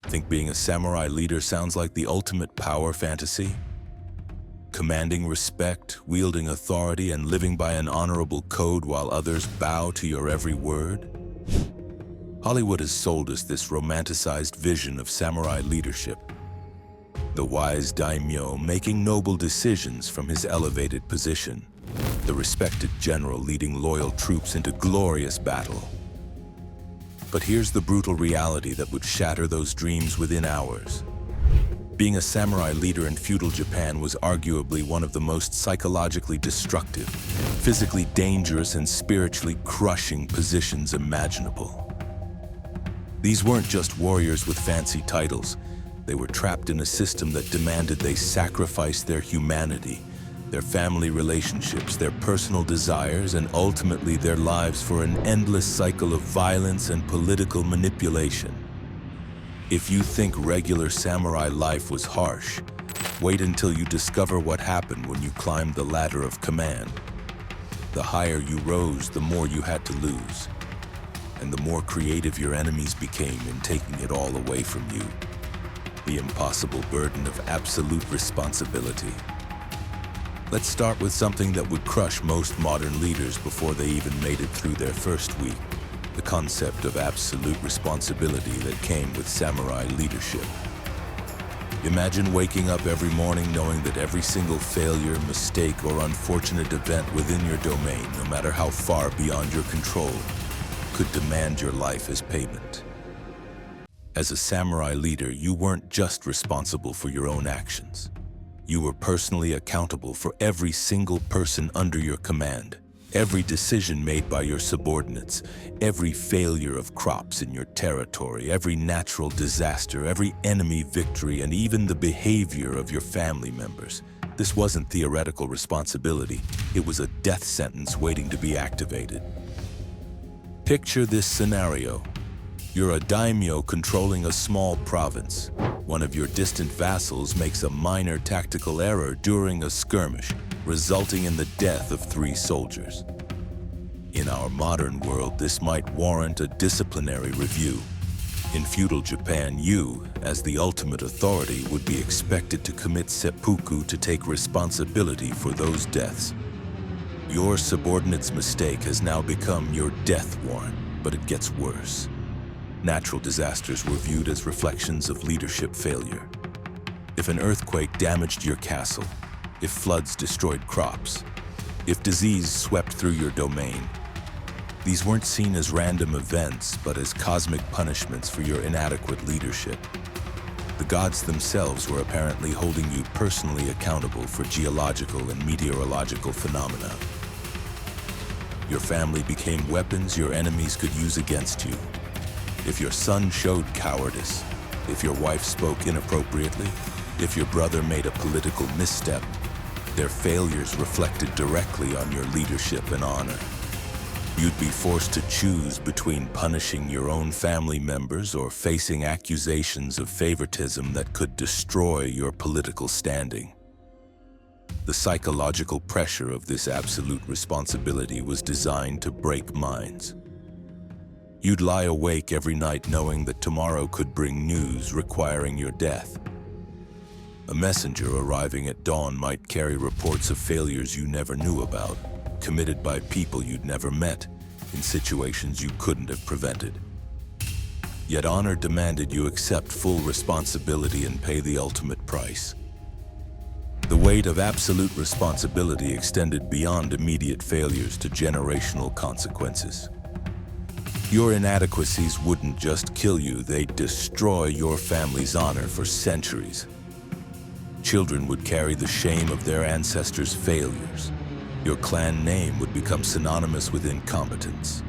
Think being a samurai leader sounds like the ultimate power fantasy? Commanding respect, wielding authority, and living by an honorable code while others bow to your every word? Hollywood has sold us this romanticized vision of samurai leadership. The wise daimyo making noble decisions from his elevated position. The respected general leading loyal troops into glorious battle. But here's the brutal reality that would shatter those dreams within hours. Being a samurai leader in feudal Japan was arguably one of the most psychologically destructive, physically dangerous, and spiritually crushing positions imaginable. These weren't just warriors with fancy titles. They were trapped in a system that demanded they sacrifice their humanity, their family relationships, their personal desires, and ultimately their lives for an endless cycle of violence and political manipulation. If you think regular samurai life was harsh, wait until you discover what happened when you climbed the ladder of command. The higher you rose, the more you had to lose, and the more creative your enemies became in taking it all away from you. The impossible burden of absolute responsibility. Let's start with something that would crush most modern leaders before they even made it through their first week. The concept of absolute responsibility that came with samurai leadership. Imagine waking up every morning knowing that every single failure, mistake, or unfortunate event within your domain, no matter how far beyond your control, could demand your life as payment. As a samurai leader, you weren't just responsible for your own actions. You were personally accountable for every single person under your command, every decision made by your subordinates, every failure of crops in your territory, every natural disaster, every enemy victory, and even the behavior of your family members. This wasn't theoretical responsibility. It was a death sentence waiting to be activated. Picture this scenario. You're a daimyo controlling a small province. One of your distant vassals makes a minor tactical error during a skirmish, resulting in the death of 3 soldiers. In our modern world, this might warrant a disciplinary review. In feudal Japan, you, as the ultimate authority, would be expected to commit seppuku to take responsibility for those deaths. Your subordinate's mistake has now become your death warrant, but it gets worse. Natural disasters were viewed as reflections of leadership failure. If an earthquake damaged your castle, if floods destroyed crops, if disease swept through your domain, these weren't seen as random events, but as cosmic punishments for your inadequate leadership. The gods themselves were apparently holding you personally accountable for geological and meteorological phenomena. Your family became weapons your enemies could use against you. If your son showed cowardice, if your wife spoke inappropriately, if your brother made a political misstep, their failures reflected directly on your leadership and honor. You'd be forced to choose between punishing your own family members or facing accusations of favoritism that could destroy your political standing. The psychological pressure of this absolute responsibility was designed to break minds. You'd lie awake every night knowing that tomorrow could bring news requiring your death. A messenger arriving at dawn might carry reports of failures you never knew about, committed by people you'd never met, in situations you couldn't have prevented. Yet honor demanded you accept full responsibility and pay the ultimate price. The weight of absolute responsibility extended beyond immediate failures to generational consequences. Your inadequacies wouldn't just kill you, they'd destroy your family's honor for centuries. Children would carry the shame of their ancestors' failures. Your clan name would become synonymous with incompetence.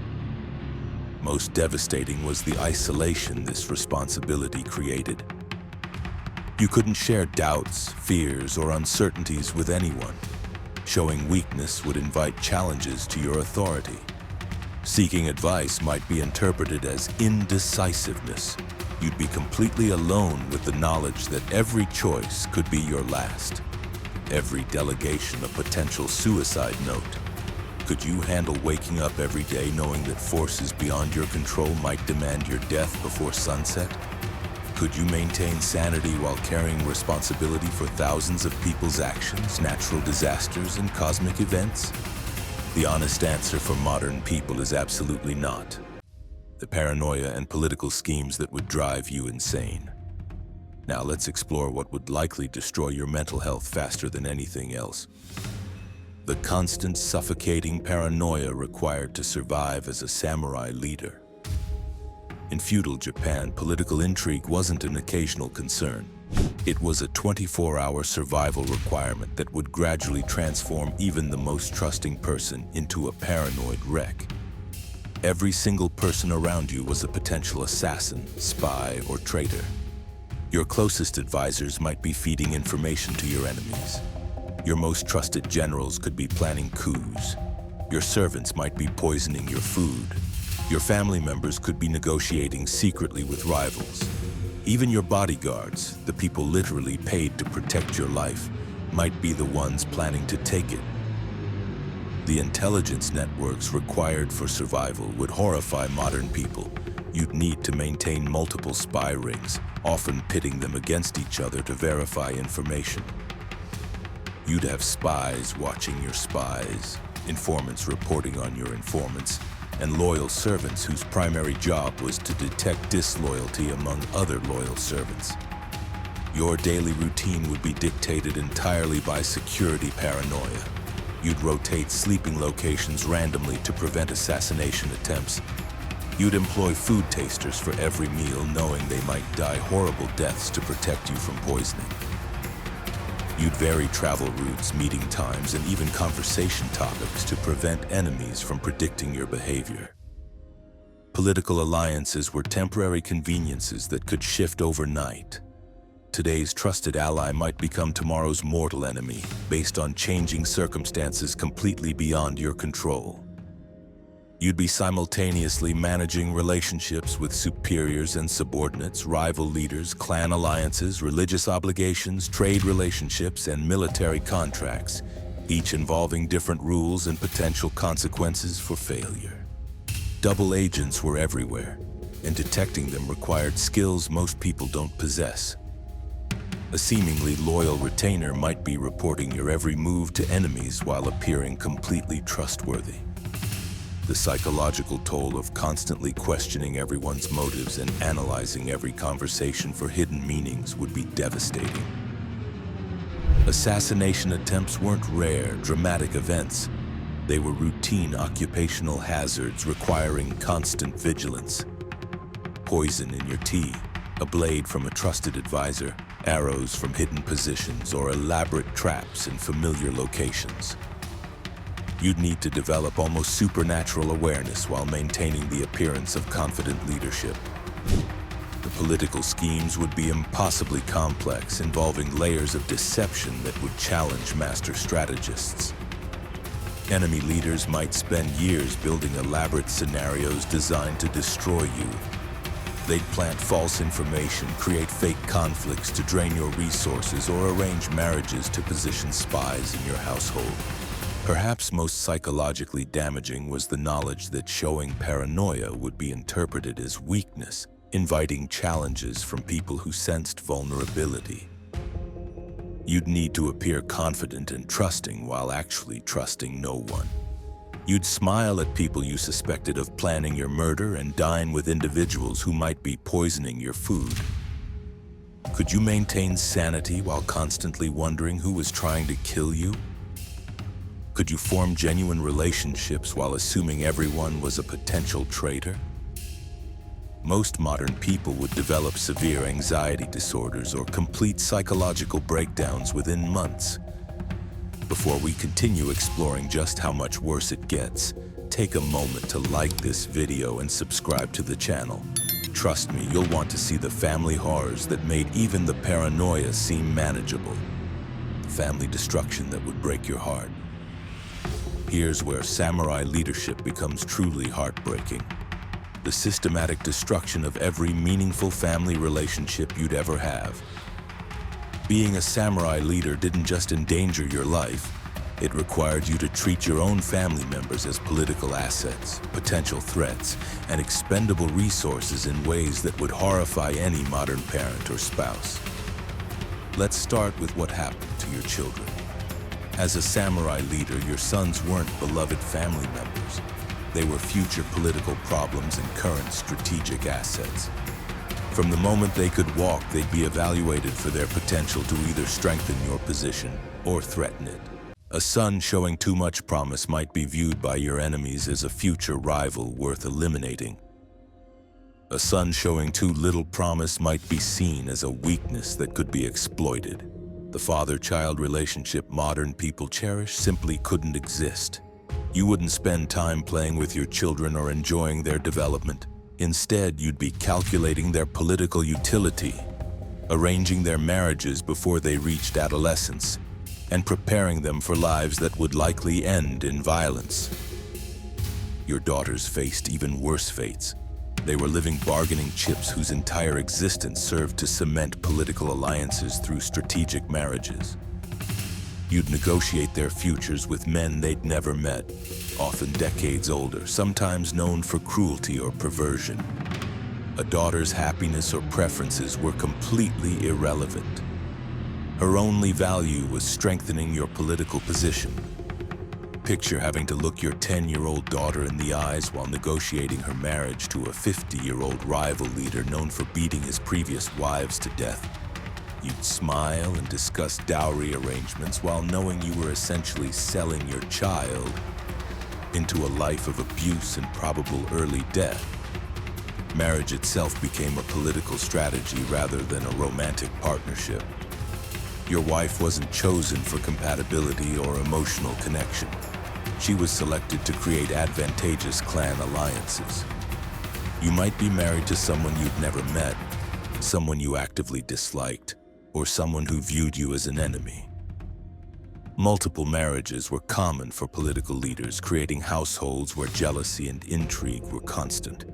Most devastating was the isolation this responsibility created. You couldn't share doubts, fears, or uncertainties with anyone. Showing weakness would invite challenges to your authority. Seeking advice might be interpreted as indecisiveness. You'd be completely alone with the knowledge that every choice could be your last. Every delegation a potential suicide note. Could you handle waking up every day knowing that forces beyond your control might demand your death before sunset? Could you maintain sanity while carrying responsibility for thousands of people's actions, natural disasters, and cosmic events? The honest answer for modern people is absolutely not. The paranoia and political schemes that would drive you insane. Now let's explore what would likely destroy your mental health faster than anything else. The constant suffocating paranoia required to survive as a samurai leader. In feudal Japan, political intrigue wasn't an occasional concern. It was a 24-hour survival requirement that would gradually transform even the most trusting person into a paranoid wreck. Every single person around you was a potential assassin, spy, or traitor. Your closest advisors might be feeding information to your enemies. Your most trusted generals could be planning coups. Your servants might be poisoning your food. Your family members could be negotiating secretly with rivals. Even your bodyguards, the people literally paid to protect your life, might be the ones planning to take it. The intelligence networks required for survival would horrify modern people. You'd need to maintain multiple spy rings, often pitting them against each other to verify information. You'd have spies watching your spies, informants reporting on your informants, and loyal servants whose primary job was to detect disloyalty among other loyal servants. Your daily routine would be dictated entirely by security paranoia. You'd rotate sleeping locations randomly to prevent assassination attempts. You'd employ food tasters for every meal, knowing they might die horrible deaths to protect you from poisoning. You'd vary travel routes, meeting times, and even conversation topics to prevent enemies from predicting your behavior. Political alliances were temporary conveniences that could shift overnight. Today's trusted ally might become tomorrow's mortal enemy, based on changing circumstances completely beyond your control. You'd be simultaneously managing relationships with superiors and subordinates, rival leaders, clan alliances, religious obligations, trade relationships, and military contracts, each involving different rules and potential consequences for failure. Double agents were everywhere, and detecting them required skills most people don't possess. A seemingly loyal retainer might be reporting your every move to enemies while appearing completely trustworthy. The psychological toll of constantly questioning everyone's motives and analyzing every conversation for hidden meanings would be devastating. Assassination attempts weren't rare, dramatic events. They were routine occupational hazards requiring constant vigilance. Poison in your tea, a blade from a trusted advisor, arrows from hidden positions, or elaborate traps in familiar locations. You'd need to develop almost supernatural awareness while maintaining the appearance of confident leadership. The political schemes would be impossibly complex, involving layers of deception that would challenge master strategists. Enemy leaders might spend years building elaborate scenarios designed to destroy you. They'd plant false information, create fake conflicts to drain your resources, or arrange marriages to position spies in your household. Perhaps most psychologically damaging was the knowledge that showing paranoia would be interpreted as weakness, inviting challenges from people who sensed vulnerability. You'd need to appear confident and trusting while actually trusting no one. You'd smile at people you suspected of planning your murder and dine with individuals who might be poisoning your food. Could you maintain sanity while constantly wondering who was trying to kill you? Could you form genuine relationships while assuming everyone was a potential traitor? Most modern people would develop severe anxiety disorders or complete psychological breakdowns within months. Before we continue exploring just how much worse it gets, take a moment to like this video and subscribe to the channel. Trust me, you'll want to see the family horrors that made even the paranoia seem manageable. Family destruction that would break your heart. Here's where samurai leadership becomes truly heartbreaking. The systematic destruction of every meaningful family relationship you'd ever have. Being a samurai leader didn't just endanger your life, It required you to treat your own family members as political assets, potential threats, and expendable resources in ways that would horrify any modern parent or spouse. Let's start with what happened to your children. As a samurai leader, your sons weren't beloved family members. They were future political problems and current strategic assets. From the moment they could walk, they'd be evaluated for their potential to either strengthen your position or threaten it. A son showing too much promise might be viewed by your enemies as a future rival worth eliminating. A son showing too little promise might be seen as a weakness that could be exploited. The father-child relationship modern people cherish simply couldn't exist. You wouldn't spend time playing with your children or enjoying their development. Instead, you'd be calculating their political utility, arranging their marriages before they reached adolescence, and preparing them for lives that would likely end in violence. Your daughters faced even worse fates. They were living bargaining chips whose entire existence served to cement political alliances through strategic marriages. You'd negotiate their futures with men they'd never met, often decades older, sometimes known for cruelty or perversion. A daughter's happiness or preferences were completely irrelevant. Her only value was strengthening your political position. Picture having to look your 10-year-old daughter in the eyes while negotiating her marriage to a 50-year-old rival leader known for beating his previous wives to death. You'd smile and discuss dowry arrangements while knowing you were essentially selling your child into a life of abuse and probable early death. Marriage itself became a political strategy rather than a romantic partnership. Your wife wasn't chosen for compatibility or emotional connection. She was selected to create advantageous clan alliances. You might be married to someone you'd never met, someone you actively disliked, or someone who viewed you as an enemy. Multiple marriages were common for political leaders, creating households where jealousy and intrigue were constant.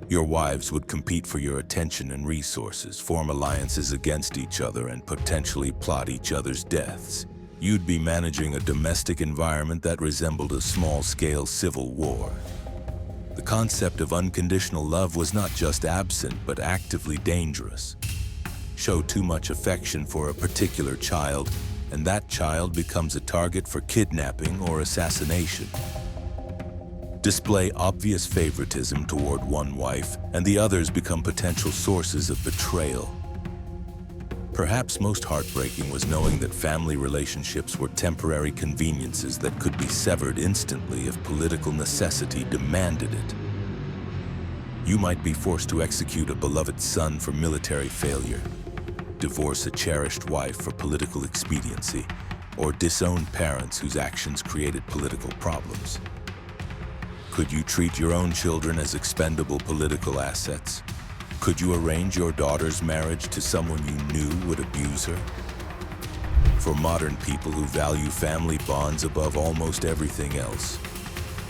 Your wives would compete for your attention and resources, form alliances against each other, and potentially plot each other's deaths. You'd be managing a domestic environment that resembled a small-scale civil war. The concept of unconditional love was not just absent, but actively dangerous. Show too much affection for a particular child, and that child becomes a target for kidnapping or assassination. Display obvious favoritism toward one wife, and the others become potential sources of betrayal. Perhaps most heartbreaking was knowing that family relationships were temporary conveniences that could be severed instantly if political necessity demanded it. You might be forced to execute a beloved son for military failure, divorce a cherished wife for political expediency, or disown parents whose actions created political problems. Could you treat your own children as expendable political assets? Could you arrange your daughter's marriage to someone you knew would abuse her? For modern people who value family bonds above almost everything else,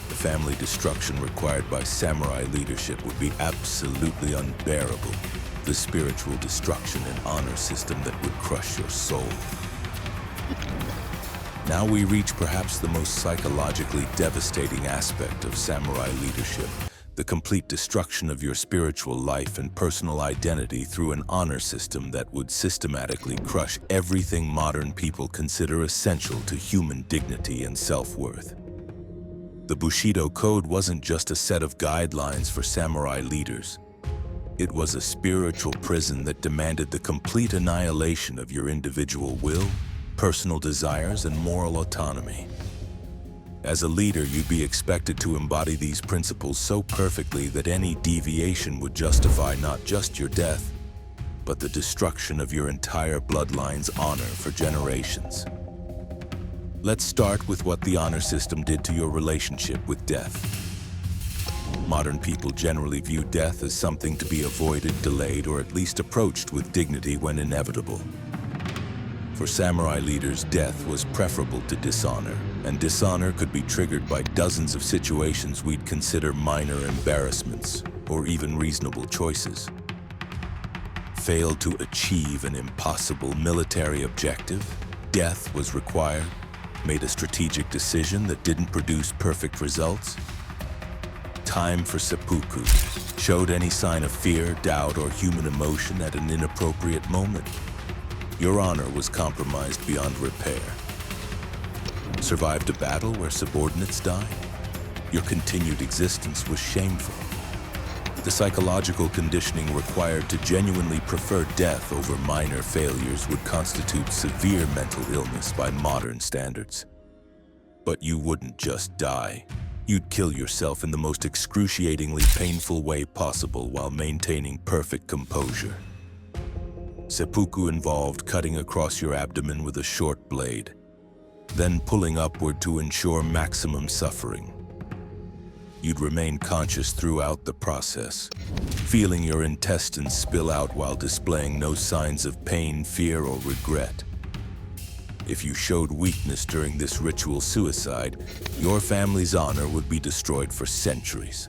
the family destruction required by samurai leadership would be absolutely unbearable. The spiritual destruction and honor system that would crush your soul. Now we reach perhaps the most psychologically devastating aspect of samurai leadership, the complete destruction of your spiritual life and personal identity through an honor system that would systematically crush everything modern people consider essential to human dignity and self-worth. The Bushido Code wasn't just a set of guidelines for samurai leaders. It was a spiritual prison that demanded the complete annihilation of your individual will, personal desires, and moral autonomy. As a leader, you'd be expected to embody these principles so perfectly that any deviation would justify not just your death, but the destruction of your entire bloodline's honor for generations. Let's start with what the honor system did to your relationship with death. Modern people generally view death as something to be avoided, delayed, or at least approached with dignity when inevitable. For samurai leaders, death was preferable to dishonor, and dishonor could be triggered by dozens of situations we'd consider minor embarrassments or even reasonable choices. Failed to achieve an impossible military objective, death was required. Made a strategic decision that didn't produce perfect results? Time for seppuku. Showed any sign of fear, doubt, or human emotion at an inappropriate moment? Your honor was compromised beyond repair. Survived a battle where subordinates died? Your continued existence was shameful. The psychological conditioning required to genuinely prefer death over minor failures would constitute severe mental illness by modern standards. But you wouldn't just die. You'd kill yourself in the most excruciatingly painful way possible while maintaining perfect composure. Seppuku involved cutting across your abdomen with a short blade, then pulling upward to ensure maximum suffering. You'd remain conscious throughout the process, feeling your intestines spill out while displaying no signs of pain, fear, or regret. If you showed weakness during this ritual suicide, your family's honor would be destroyed for centuries.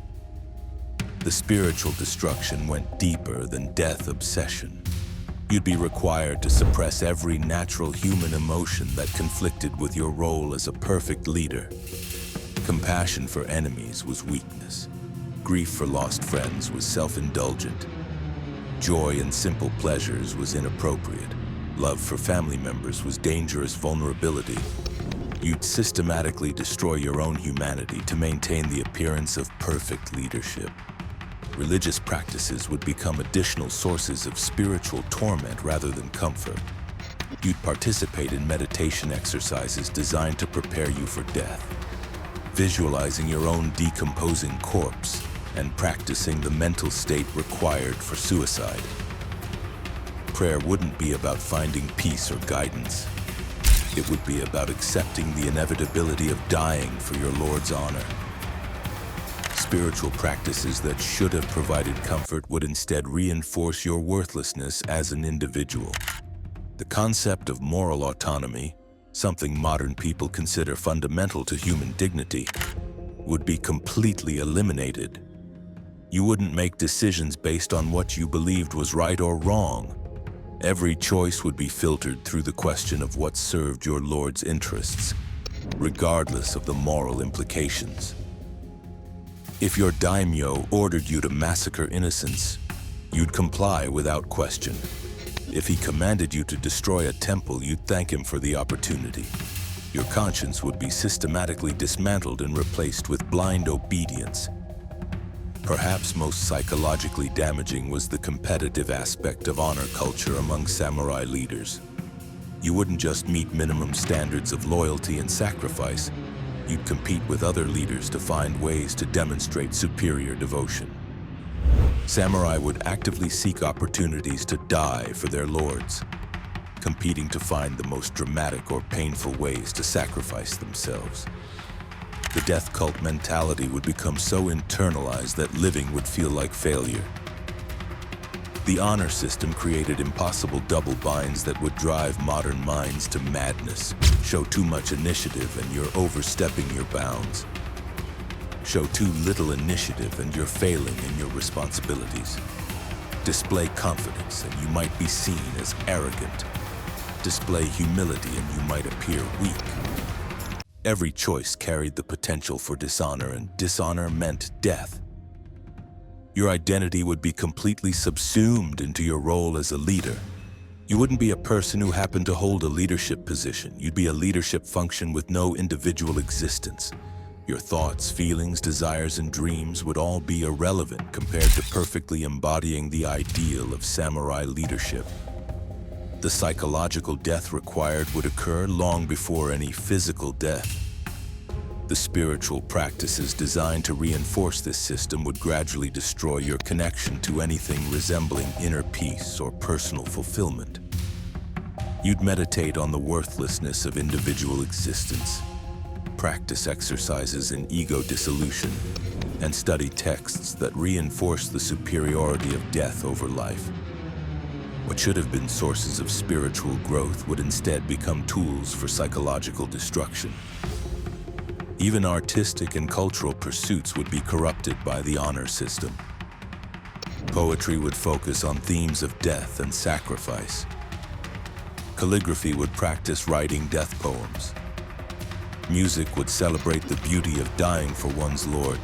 The spiritual destruction went deeper than death obsession. You'd be required to suppress every natural human emotion that conflicted with your role as a perfect leader. Compassion for enemies was weakness. Grief for lost friends was self-indulgent. Joy in simple pleasures was inappropriate. Love for family members was dangerous vulnerability. You'd systematically destroy your own humanity to maintain the appearance of perfect leadership. Religious practices would become additional sources of spiritual torment rather than comfort. You'd participate in meditation exercises designed to prepare you for death, visualizing your own decomposing corpse and practicing the mental state required for suicide. Prayer wouldn't be about finding peace or guidance. It would be about accepting the inevitability of dying for your Lord's honor. Spiritual practices that should have provided comfort would instead reinforce your worthlessness as an individual. The concept of moral autonomy, something modern people consider fundamental to human dignity, would be completely eliminated. You wouldn't make decisions based on what you believed was right or wrong. Every choice would be filtered through the question of what served your Lord's interests, regardless of the moral implications. If your daimyo ordered you to massacre innocents, you'd comply without question. If he commanded you to destroy a temple, you'd thank him for the opportunity. Your conscience would be systematically dismantled and replaced with blind obedience. Perhaps most psychologically damaging was the competitive aspect of honor culture among samurai leaders. You wouldn't just meet minimum standards of loyalty and sacrifice. You'd compete with other leaders to find ways to demonstrate superior devotion. Samurai would actively seek opportunities to die for their lords, competing to find the most dramatic or painful ways to sacrifice themselves. The death cult mentality would become so internalized that living would feel like failure. The honor system created impossible double binds that would drive modern minds to madness. Show too much initiative and you're overstepping your bounds. Show too little initiative and you're failing in your responsibilities. Display confidence and you might be seen as arrogant. Display humility and you might appear weak. Every choice carried the potential for dishonor, and dishonor meant death. Your identity would be completely subsumed into your role as a leader. You wouldn't be a person who happened to hold a leadership position. You'd be a leadership function with no individual existence. Your thoughts, feelings, desires, and dreams would all be irrelevant compared to perfectly embodying the ideal of samurai leadership. The psychological death required would occur long before any physical death. The spiritual practices designed to reinforce this system would gradually destroy your connection to anything resembling inner peace or personal fulfillment. You'd meditate on the worthlessness of individual existence, practice exercises in ego dissolution, and study texts that reinforce the superiority of death over life. What should have been sources of spiritual growth would instead become tools for psychological destruction. Even artistic and cultural pursuits would be corrupted by the honor system. Poetry would focus on themes of death and sacrifice. Calligraphy would practice writing death poems. Music would celebrate the beauty of dying for one's lord.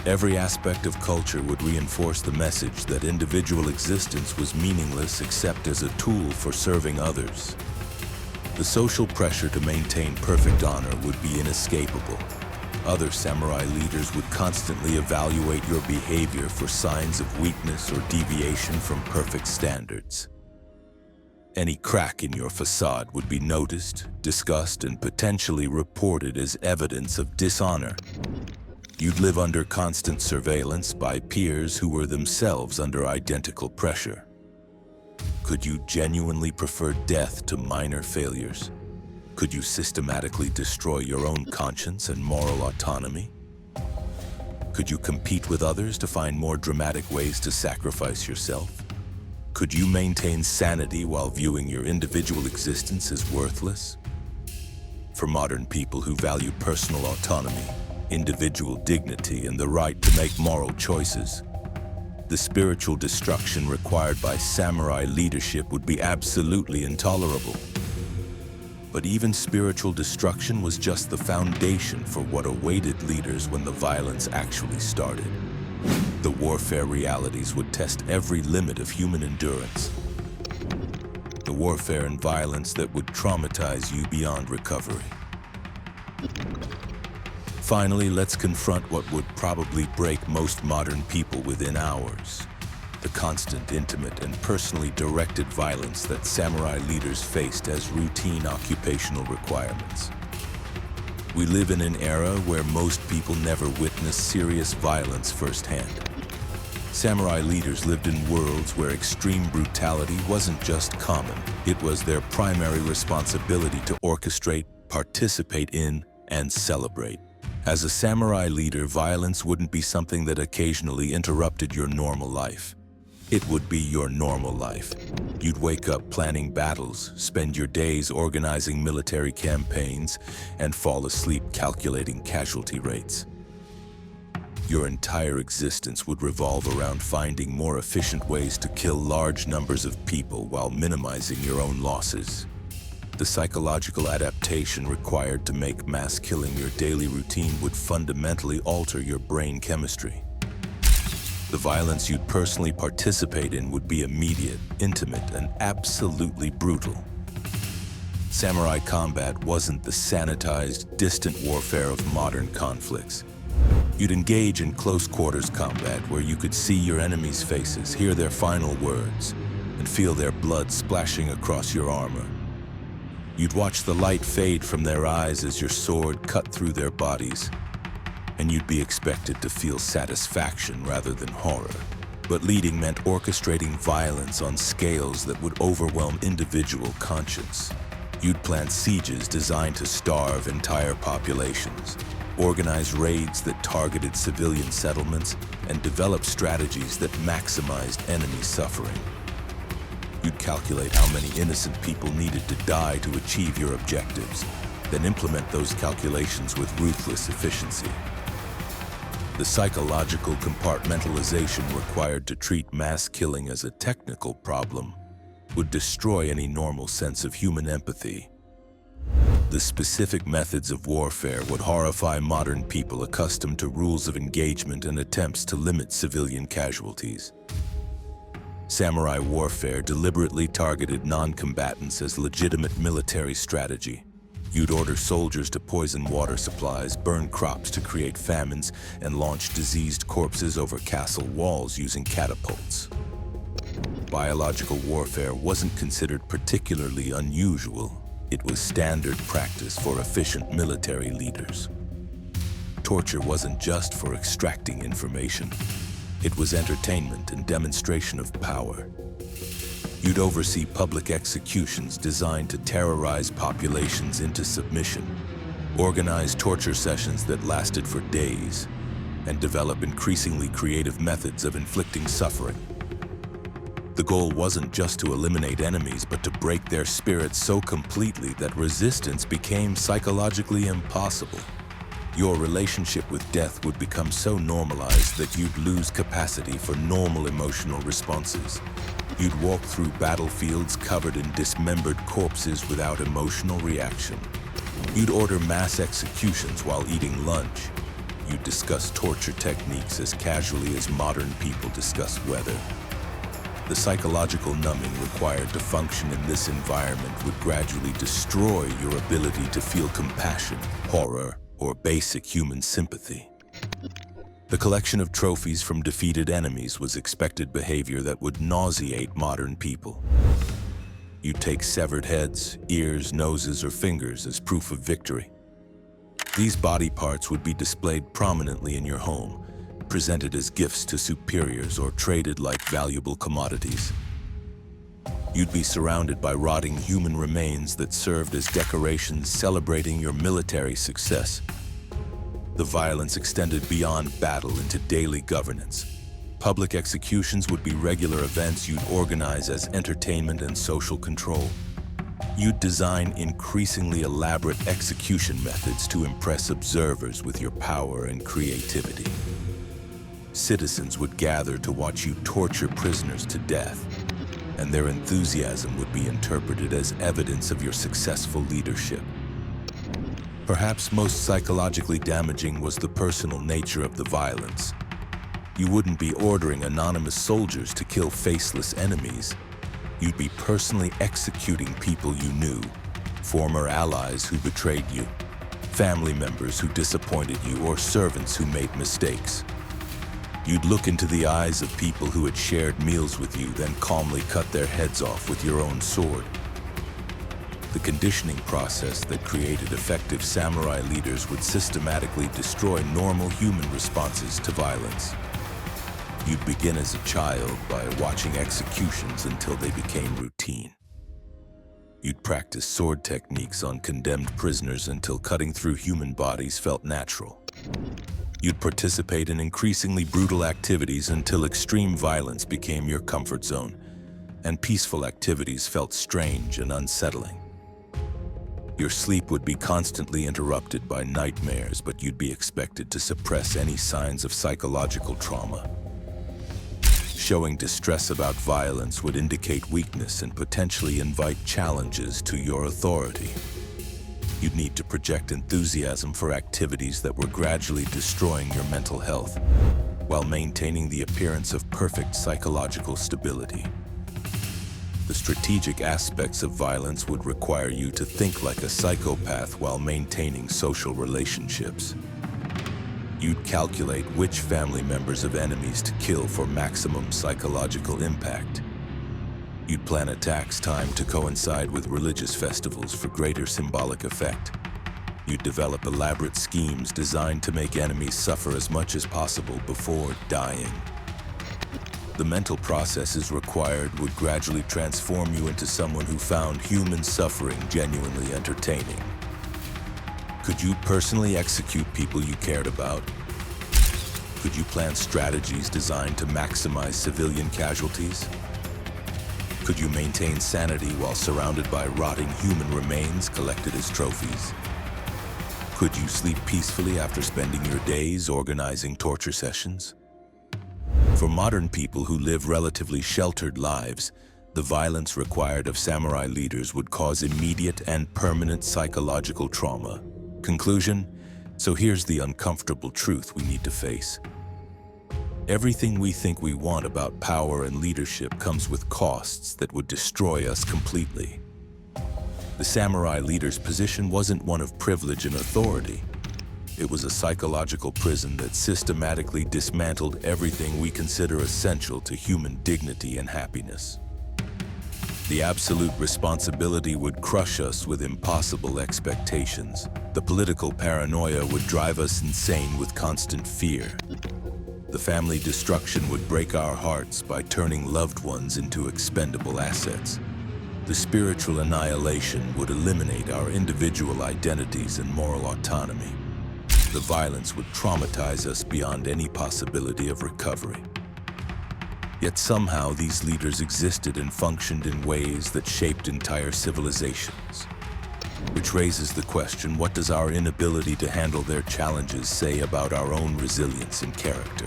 Every aspect of culture would reinforce the message that individual existence was meaningless except as a tool for serving others. The social pressure to maintain perfect honor would be inescapable. Other samurai leaders would constantly evaluate your behavior for signs of weakness or deviation from perfect standards. Any crack in your facade would be noticed, discussed, and potentially reported as evidence of dishonor. You'd live under constant surveillance by peers who were themselves under identical pressure. Could you genuinely prefer death to minor failures? Could you systematically destroy your own conscience and moral autonomy? Could you compete with others to find more dramatic ways to sacrifice yourself? Could you maintain sanity while viewing your individual existence as worthless? For modern people who value personal autonomy, individual dignity, and the right to make moral choices, the spiritual destruction required by samurai leadership would be absolutely intolerable. But even spiritual destruction was just the foundation for what awaited leaders when the violence actually started. The warfare realities would test every limit of human endurance. The warfare and violence that would traumatize you beyond recovery. Finally, let's confront what would probably break most modern people within hours. The constant, intimate, and personally directed violence that samurai leaders faced as routine occupational requirements. We live in an era where most people never witnessed serious violence firsthand. Samurai leaders lived in worlds where extreme brutality wasn't just common, it was their primary responsibility to orchestrate, participate in, and celebrate. As a samurai leader, violence wouldn't be something that occasionally interrupted your normal life. It would be your normal life. You'd wake up planning battles, spend your days organizing military campaigns, and fall asleep calculating casualty rates. Your entire existence would revolve around finding more efficient ways to kill large numbers of people while minimizing your own losses. The psychological adaptation required to make mass killing your daily routine would fundamentally alter your brain chemistry. The violence you'd personally participate in would be immediate, intimate, and absolutely brutal. Samurai combat wasn't the sanitized, distant warfare of modern conflicts. You'd engage in close-quarters combat where you could see your enemies' faces, hear their final words, and feel their blood splashing across your armor. You'd watch the light fade from their eyes as your sword cut through their bodies, and you'd be expected to feel satisfaction rather than horror. But leading meant orchestrating violence on scales that would overwhelm individual conscience. You'd plan sieges designed to starve entire populations, organize raids that targeted civilian settlements, and develop strategies that maximized enemy suffering. You'd calculate how many innocent people needed to die to achieve your objectives, then implement those calculations with ruthless efficiency. The psychological compartmentalization required to treat mass killing as a technical problem would destroy any normal sense of human empathy. The specific methods of warfare would horrify modern people accustomed to rules of engagement and attempts to limit civilian casualties. Samurai warfare deliberately targeted non-combatants as legitimate military strategy. You'd order soldiers to poison water supplies, burn crops to create famines, and launch diseased corpses over castle walls using catapults. Biological warfare wasn't considered particularly unusual. It was standard practice for efficient military leaders. Torture wasn't just for extracting information. It was entertainment and demonstration of power. You'd oversee public executions designed to terrorize populations into submission, organize torture sessions that lasted for days, and develop increasingly creative methods of inflicting suffering. The goal wasn't just to eliminate enemies, but to break their spirits so completely that resistance became psychologically impossible. Your relationship with death would become so normalized that you'd lose capacity for normal emotional responses. You'd walk through battlefields covered in dismembered corpses without emotional reaction. You'd order mass executions while eating lunch. You'd discuss torture techniques as casually as modern people discuss weather. The psychological numbing required to function in this environment would gradually destroy your ability to feel compassion, horror, or basic human sympathy. The collection of trophies from defeated enemies was expected behavior that would nauseate modern people. You'd take severed heads, ears, noses, or fingers as proof of victory. These body parts would be displayed prominently in your home, presented as gifts to superiors or traded like valuable commodities. You'd be surrounded by rotting human remains that served as decorations celebrating your military success. The violence extended beyond battle into daily governance. Public executions would be regular events you'd organize as entertainment and social control. You'd design increasingly elaborate execution methods to impress observers with your power and creativity. Citizens would gather to watch you torture prisoners to death, and their enthusiasm would be interpreted as evidence of your successful leadership. Perhaps most psychologically damaging was the personal nature of the violence. You wouldn't be ordering anonymous soldiers to kill faceless enemies. You'd be personally executing people you knew, former allies who betrayed you, family members who disappointed you, or servants who made mistakes. You'd look into the eyes of people who had shared meals with you, then calmly cut their heads off with your own sword. The conditioning process that created effective samurai leaders would systematically destroy normal human responses to violence. You'd begin as a child by watching executions until they became routine. You'd practice sword techniques on condemned prisoners until cutting through human bodies felt natural. You'd participate in increasingly brutal activities until extreme violence became your comfort zone, and peaceful activities felt strange and unsettling. Your sleep would be constantly interrupted by nightmares, but you'd be expected to suppress any signs of psychological trauma. Showing distress about violence would indicate weakness and potentially invite challenges to your authority. You'd need to project enthusiasm for activities that were gradually destroying your mental health, while maintaining the appearance of perfect psychological stability. The strategic aspects of violence would require you to think like a psychopath while maintaining social relationships. You'd calculate which family members of enemies to kill for maximum psychological impact. You'd plan attacks timed to coincide with religious festivals for greater symbolic effect. You'd develop elaborate schemes designed to make enemies suffer as much as possible before dying. The mental processes required would gradually transform you into someone who found human suffering genuinely entertaining. Could you personally execute people you cared about? Could you plan strategies designed to maximize civilian casualties? Could you maintain sanity while surrounded by rotting human remains collected as trophies? Could you sleep peacefully after spending your days organizing torture sessions? For modern people who live relatively sheltered lives, the violence required of samurai leaders would cause immediate and permanent psychological trauma. Conclusion? So here's the uncomfortable truth we need to face. Everything we think we want about power and leadership comes with costs that would destroy us completely. The samurai leader's position wasn't one of privilege and authority. It was a psychological prison that systematically dismantled everything we consider essential to human dignity and happiness. The absolute responsibility would crush us with impossible expectations. The political paranoia would drive us insane with constant fear. The family destruction would break our hearts by turning loved ones into expendable assets. The spiritual annihilation would eliminate our individual identities and moral autonomy. The violence would traumatize us beyond any possibility of recovery. Yet somehow these leaders existed and functioned in ways that shaped entire civilizations. Which raises the question, what does our inability to handle their challenges say about our own resilience and character?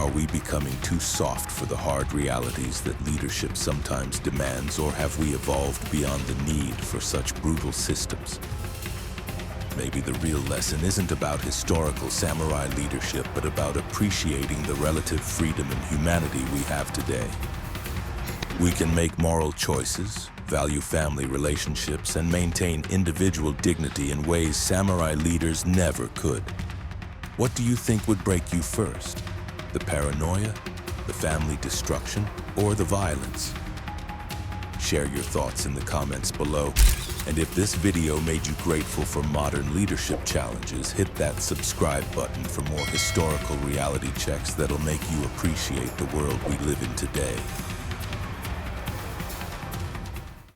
Are we becoming too soft for the hard realities that leadership sometimes demands, or have we evolved beyond the need for such brutal systems? maybe the real lesson isn't about historical samurai leadership, but about appreciating the relative freedom and humanity we have today. We can make moral choices, value family relationships, and maintain individual dignity in ways samurai leaders never could. What do you think would break you first? The paranoia, the family destruction, or the violence? Share your thoughts in the comments below. And if this video made you grateful for modern leadership challenges, hit that subscribe button for more historical reality checks that'll make you appreciate the world we live in today.